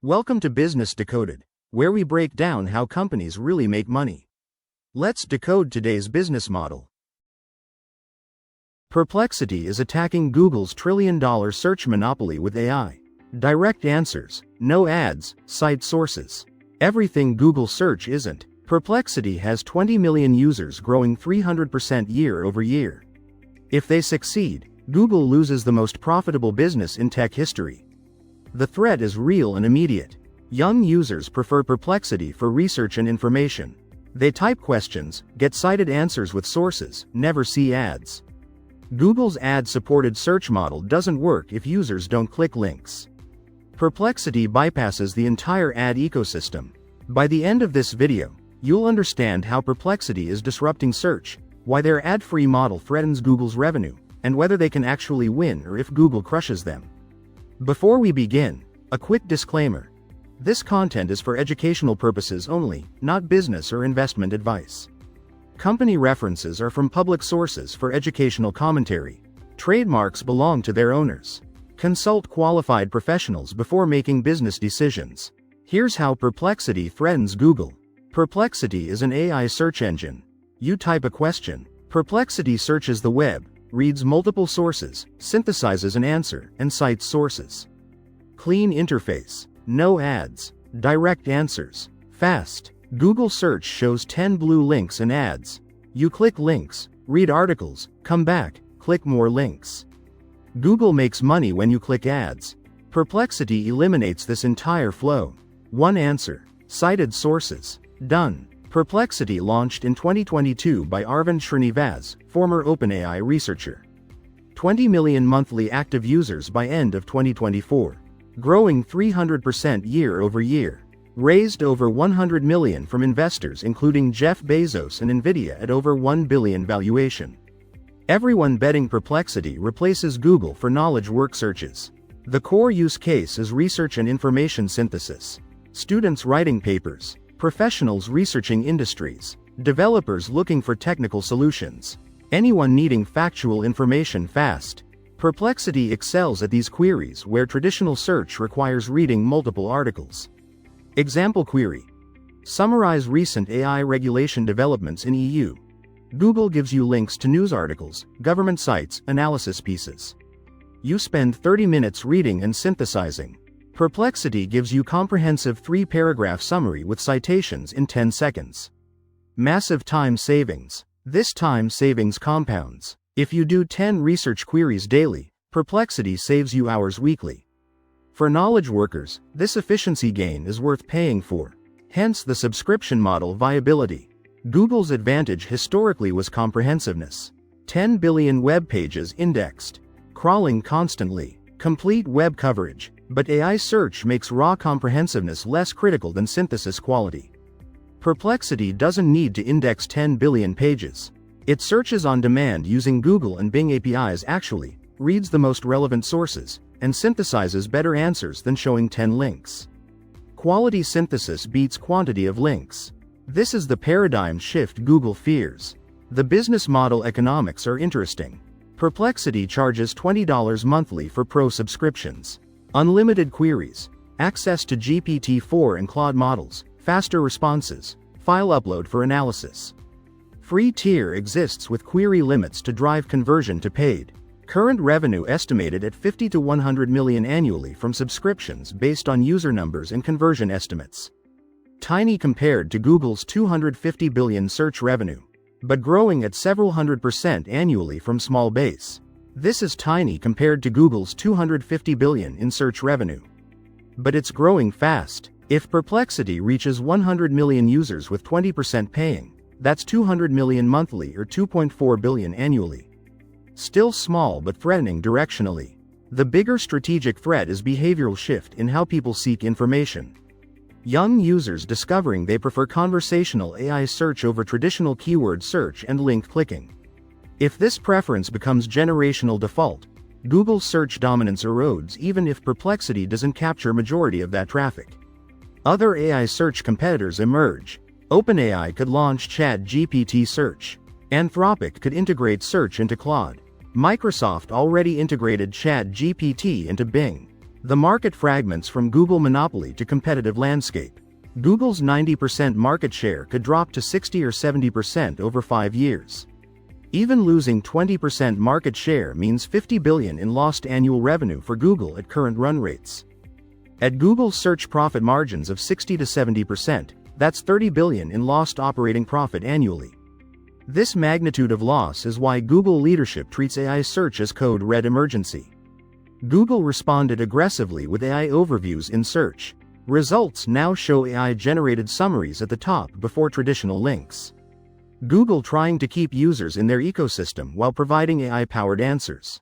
Welcome to Business Decoded, where we break down how companies really make money. Let's decode today's business model. Perplexity is attacking Google's trillion-dollar search monopoly with AI. Direct answers, no ads, cite sources. Everything Google search isn't. Perplexity has 20 million users growing 300% year over year. If they succeed, Google loses the most profitable business in tech history. The threat is real and immediate. Young users prefer Perplexity for research and information. They type questions, get cited answers with sources, never see ads. Google's ad-supported search model doesn't work if users don't click links. Perplexity bypasses the entire ad ecosystem. By the end of this video, you'll understand how Perplexity is disrupting search, why their ad-free model threatens Google's revenue, and whether they can actually win or if Google crushes them. Before we begin, a quick disclaimer. This content is for educational purposes only, not business or investment advice. Company references are from public sources for educational commentary. Trademarks belong to their owners. Consult qualified professionals before making business decisions. Here's how Perplexity threatens Google. Perplexity is an AI search engine. You type a question, Perplexity searches the web, reads multiple sources, synthesizes an answer, and cites sources. Clean interface, no ads, direct answers, fast. Google search shows 10 blue links and ads. You click links, read articles, come back, click more links. Google makes money when you click ads. Perplexity eliminates this entire flow. One answer, cited sources, done. Perplexity launched in 2022 by Aravind Srinivas, former OpenAI researcher. 20 million monthly active users by end of 2024. Growing 300% year over year. Raised over 100 million from investors including Jeff Bezos and Nvidia at over 1 billion valuation. Everyone betting Perplexity replaces Google for knowledge work searches. The core use case is research and information synthesis. Students writing papers. Professionals researching industries, developers looking for technical solutions, anyone needing factual information fast. Perplexity excels at these queries where traditional search requires reading multiple articles. Example query. Summarize recent AI regulation developments in EU. Google gives you links to news articles, government sites, analysis pieces. You spend 30 minutes reading and synthesizing. Perplexity gives you comprehensive 3-paragraph summary with citations in 10 seconds. Massive time savings. This time savings compounds. If you do 10 research queries daily, Perplexity saves you hours weekly. For knowledge workers, this efficiency gain is worth paying for. Hence the subscription model viability. Google's advantage historically was comprehensiveness. 10 billion web pages indexed. Crawling constantly. Complete web coverage. But AI search makes raw comprehensiveness less critical than synthesis quality. Perplexity doesn't need to index 10 billion pages. It searches on demand using Google and Bing APIs actually, reads the most relevant sources, and synthesizes better answers than showing 10 links. Quality synthesis beats quantity of links. This is the paradigm shift Google fears. The business model economics are interesting. Perplexity charges $20 monthly for pro subscriptions. Unlimited queries, access to GPT-4 and Claude models, faster responses, file upload for analysis. Free tier exists with query limits to drive conversion to paid. Current revenue estimated at 50 to 100 million annually from subscriptions based on user numbers and conversion estimates. Tiny compared to Google's 250 billion search revenue, but growing at several 100% annually from small base. This is tiny compared to Google's 250 billion in search revenue. But it's growing fast. If Perplexity reaches 100 million users with 20% paying, that's 200 million monthly or 2.4 billion annually. Still small but threatening directionally. The bigger strategic threat is behavioral shift in how people seek information. Young users discovering they prefer conversational AI search over traditional keyword search and link clicking. If this preference becomes generational default, Google's search dominance erodes even if Perplexity doesn't capture majority of that traffic. Other AI search competitors emerge. OpenAI could launch ChatGPT search. Anthropic could integrate search into Claude. Microsoft already integrated ChatGPT into Bing. The market fragments from Google monopoly to competitive landscape. Google's 90% market share could drop to 60 or 70% over 5 years. Even losing 20% market share means $50 billion in lost annual revenue for Google at current run rates. At Google's search profit margins of 60 to 70%, that's $30 billion in lost operating profit annually. This magnitude of loss is why Google leadership treats AI search as code red emergency. Google responded aggressively with AI overviews in search. Results now show AI-generated summaries at the top before traditional links. Google trying to keep users in their ecosystem while providing AI-powered answers.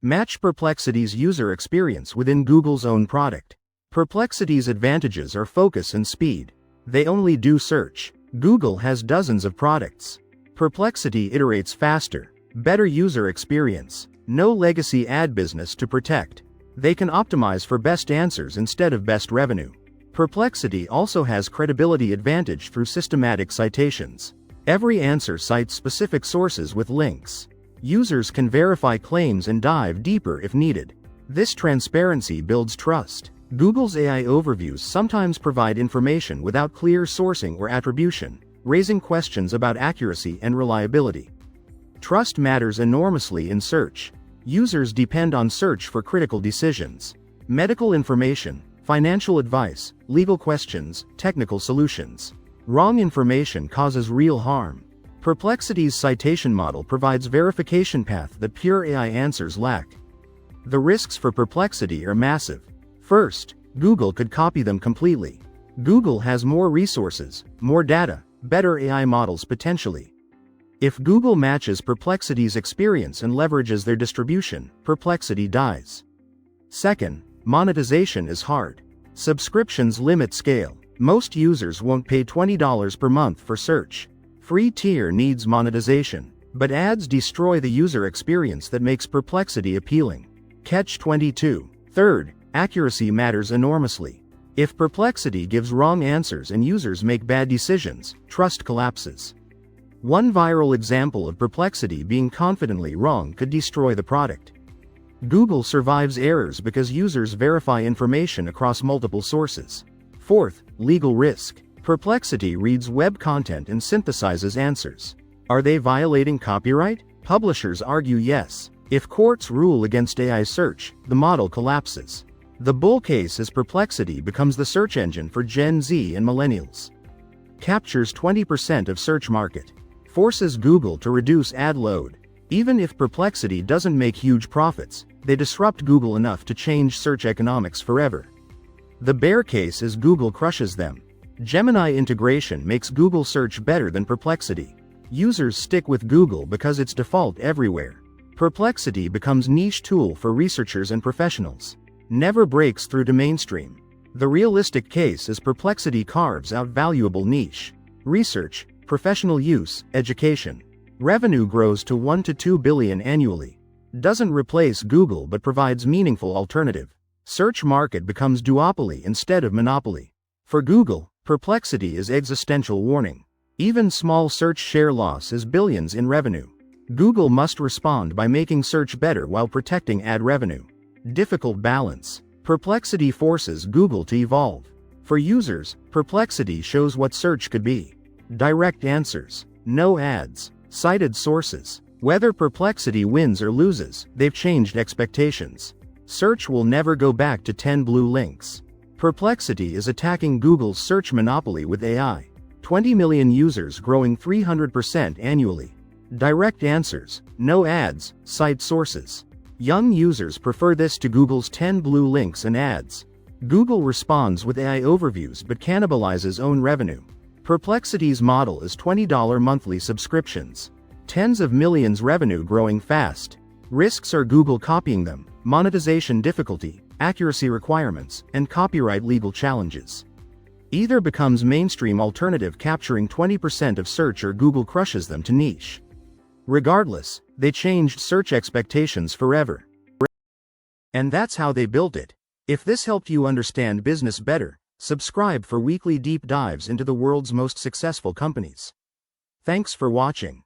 Match Perplexity's user experience within Google's own product. Perplexity's advantages are focus and speed. They only do search. Google has dozens of products. Perplexity iterates faster. Better user experience. No legacy ad business to protect. They can optimize for best answers instead of best revenue. Perplexity also has credibility advantage through systematic citations. Every answer cites specific sources with links. Users can verify claims and dive deeper if needed. This transparency builds trust. Google's AI overviews sometimes provide information without clear sourcing or attribution, raising questions about accuracy and reliability. Trust matters enormously in search. Users depend on search for critical decisions. Medical information, financial advice, legal questions, technical solutions. Wrong information causes real harm. Perplexity's citation model provides verification path that pure AI answers lack. The risks for Perplexity are massive. First, Google could copy them completely. Google has more resources, more data, better AI models potentially. If Google matches Perplexity's experience and leverages their distribution, Perplexity dies. Second, monetization is hard. Subscriptions limit scale. Most users won't pay $20 per month for search. Free tier needs monetization, but ads destroy the user experience that makes Perplexity appealing. Catch-22. Third, accuracy matters enormously. If Perplexity gives wrong answers and users make bad decisions, trust collapses. One viral example of Perplexity being confidently wrong could destroy the product. Google survives errors because users verify information across multiple sources. Fourth, legal risk. Perplexity reads web content and synthesizes answers. Are they violating copyright? Publishers argue yes. If courts rule against AI search, the model collapses. The bull case is Perplexity becomes the search engine for Gen Z and millennials. Captures 20% of search market. Forces Google to reduce ad load. Even if Perplexity doesn't make huge profits, they disrupt Google enough to change search economics forever. The bear case is Google crushes them. Gemini integration makes Google search better than Perplexity. Users stick with Google because it's default everywhere. Perplexity becomes niche tool for researchers and professionals. Never breaks through to mainstream. The realistic case is Perplexity carves out valuable niche. Research, professional use, education. Revenue grows to $1 to $2 billion annually. Doesn't replace Google but provides meaningful alternative. Search market becomes duopoly instead of monopoly. For Google, Perplexity is existential warning. Even small search share loss is billions in revenue. Google must respond by making search better while protecting ad revenue. Difficult balance. Perplexity forces Google to evolve. For users, Perplexity shows what search could be. Direct answers. No ads. Cited sources. Whether Perplexity wins or loses, they've changed expectations. Search will never go back to 10 blue links. Perplexity is attacking Google's search monopoly with AI. 20 million users growing 300% annually. Direct answers. No ads. Cite sources. Young users prefer this to Google's 10 blue links and ads. Google responds with AI overviews but cannibalizes own revenue. Perplexity's model is $20 monthly subscriptions. Tens of millions revenue growing fast. Risks are Google copying them, monetization difficulty, accuracy requirements, and copyright legal challenges. Either becomes mainstream alternative capturing 20% of search or Google crushes them to niche. Regardless, they changed search expectations forever. And that's how they built it. If this helped you understand business better, subscribe for weekly deep dives into the world's most successful companies. Thanks for watching.